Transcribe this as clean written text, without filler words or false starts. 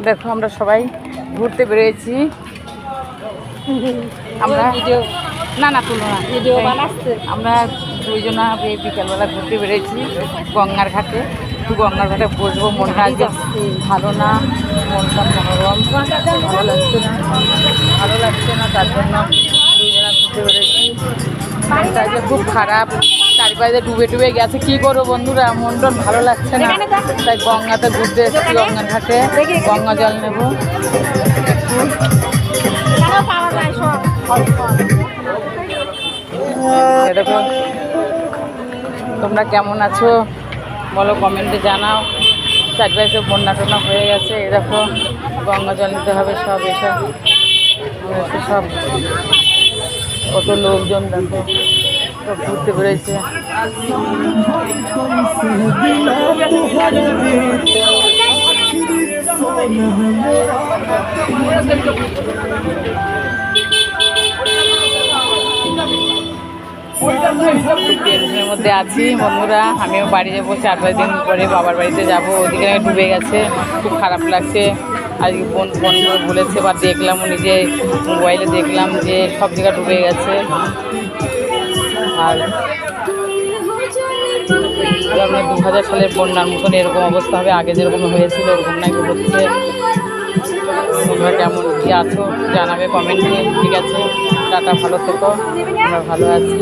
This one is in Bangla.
দেখো আমরা সবাই ঘুরতে বেরিয়েছি। আমরা ভিডিও না তুলো না, ভিডিও বানাচ্ছে। আমরা দুইজনা বিকালবেলা ঘুরতে বেরিয়েছি গঙ্গার ঘাটে। একটু গঙ্গার ঘাটে বসবো, মনটা আজ ভালো না, মনটা মনোরম, ভালো লাগছে না তার জন্য দুইজনা ঘুরতে বেরিয়েছি। মনটা আজকে খুব খারাপ, চারিপাশে ডুবে গেছে। কী করবো বন্ধুরা, মন টন ভালো লাগছে না, তাই গঙ্গাতে ঘুরতে এসেছি, গঙ্গার ঘাটে গঙ্গা জল নেব একটু। দেখো তোমরা কেমন আছো বলো, কমেন্টে জানাও। চারপাশে বন্যা টন্যা হয়ে গেছে, দেখো গঙ্গা জল নিতে হবে সব। এসব সব কত লোকজন দেখো সব ঘুরতে বেরোয়েছে। টেনশনের মধ্যে আছি বন্ধুরা, আমিও বাড়ি যাবো 4-5 দিন পরে, বাবার বাড়িতে যাবো। ওদিকে ডুবে গেছে, খুব খারাপ লাগছে। আজকে বোন বলেছে বা দেখলাম, নিজে মোবাইলে দেখলাম যে সব জায়গা ডুবে গেছে। আর 2000 সালের বন্যার মতন এরকম অবস্থা হবে, আগে যেরকম হয়েছিল ওরকম নাকি হচ্ছে। তোমরা কেমন কী আছো জানাবে কমেন্টে। ঠিক আছে, টাটা, ভালো থেকো, আমরা ভালো আছি।